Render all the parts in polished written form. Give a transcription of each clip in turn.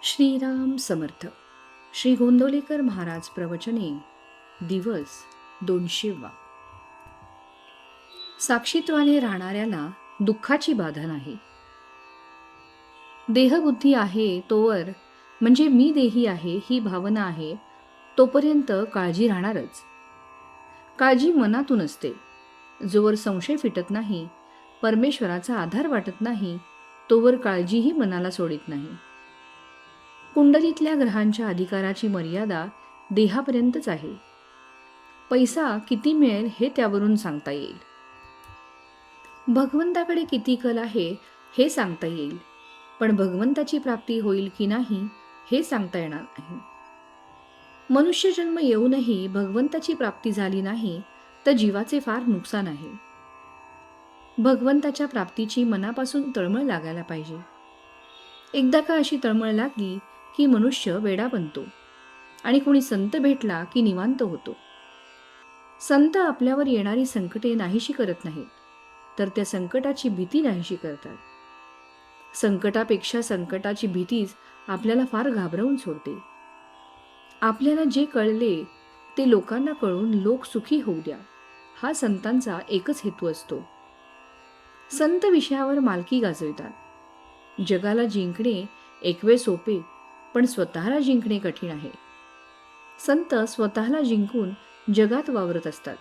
श्रीराम समर्थ. श्री गोंदवलेकर महाराज प्रवचने दिवस 200वा. साक्षीत्वाने राहणाऱ्याला दुःखाची बाधा नाही. देहबुद्धी आहे तोवर, म्हणजे मी देही आहे ही भावना आहे तोपर्यंत काळजी राहणारच. काळजी मनातून असते. जोवर संशय फिटत नाही, परमेश्वराचा आधार वाटत नाही, तोवर काळजीही मनाला सोडित नाही. कुंडलीतल्या ग्रहांच्या अधिकाराची मर्यादा देहापर्यंतच आहे. पैसा किती मिळेल हे त्यावरून सांगता येईल. भगवंताकडे किती कल आहे हे सांगता येईल, पण भगवंताची प्राप्ती होईल की नाही हे सांगता येणार नाही. मनुष्य जन्म येऊनही भगवंताची प्राप्ती झाली नाही तर जीवाचे फार नुकसान आहे. भगवंताच्या प्राप्तीची मनापासून तळमळ लागायला पाहिजे. एकदा का अशी तळमळ लागली की मनुष्य वेडा बनतो आणि कोणी संत भेटला की निवांत होतो. संत आपल्यावर येणारी संकटे नाहीशी करत नाहीत, तर त्या संकटाची भीती नाहीशी करतात. संकटापेक्षा संकटाची भीतीच आपल्याला फार घाबरवून सोडते. आपल्याला जे कळले ते लोकांना कळून लोक सुखी होऊ द्या, हा संतांचा एकच हेतू असतो. संत विषयावर मालकी गाजवितात. जगाला जिंकणे एकवेळ सोपे, पण स्वतःला जिंकणे कठीण आहे. संत स्वतःला जिंकून जगात वावरत असतात.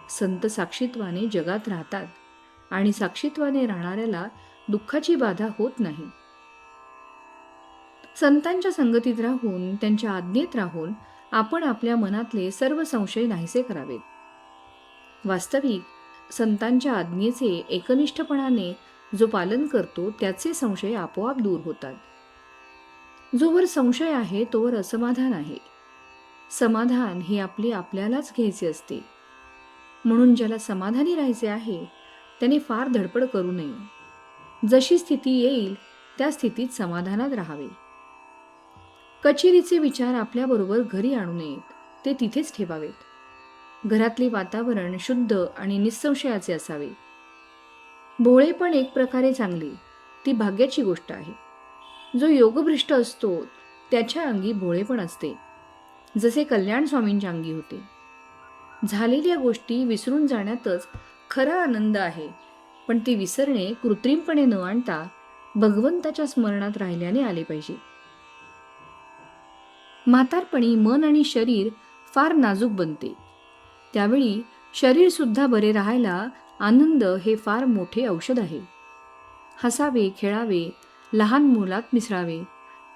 संत साक्षीत्वाने जगात राहतात आणि साक्षीत्वाने राहणाऱ्याला दुःखाची बाधा होत नाही. संतांच्या संगतीत राहून, त्यांच्या आज्ञेत राहून आपण आपल्या मनातले सर्व संशय नाहीसे करावेत. वास्तविक संतांच्या आज्ञेचे एकनिष्ठपणाने जो पालन करतो त्याचे संशय आपोआप दूर होतात. जोवर संशय आहे तोवर असमाधान आहे. समाधान हे आपल्यालाच घ्यायचे असते. म्हणून ज्याला समाधानी राहायचे आहे त्याने फार धडपड करू नये. जशी स्थिती येईल त्या स्थितीत समाधानात राहावे. कचेरीचे विचार आपल्याबरोबर घरी आणू नयेत, ते तिथेच ठेवावेत. घरातले वातावरण शुद्ध आणि निसंशयाचे असावे. भोळेपण एक प्रकारे चांगले, ती भाग्याची गोष्ट आहे. जो योगभ्रष्ट असतो त्याच्या अंगी भोळेपण असते, जसे कल्याण स्वामींच्या अंगी होते. झालेल्या गोष्टी विसरून जाण्यातच खरा आनंद आहे, पण ती विसरणे कृत्रिमपणे न आणता भगवंताच्या स्मरणात राहिल्याने आले पाहिजे. म्हातारपणी मन आणि शरीर फार नाजूक बनते. त्यावेळी शरीर सुद्धा बरे राहायला आनंद हे फार मोठे औषध आहे. हसावे, खेळावे, लहान मुलात मिसळावे,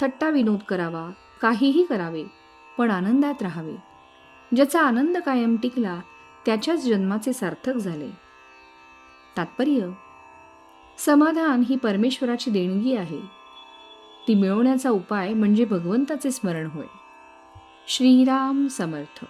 थट्टा विनोद करावा, काहीही करावे, पण आनंदात राहावे. ज्याचा आनंद कायम टिकला त्याच्याच जन्माचे सार्थक झाले. तात्पर्य: समाधान ही परमेश्वराची देणगी आहे. ती मिळवण्याचा उपाय म्हणजे भगवंताचे स्मरण होय. श्रीराम समर्थ.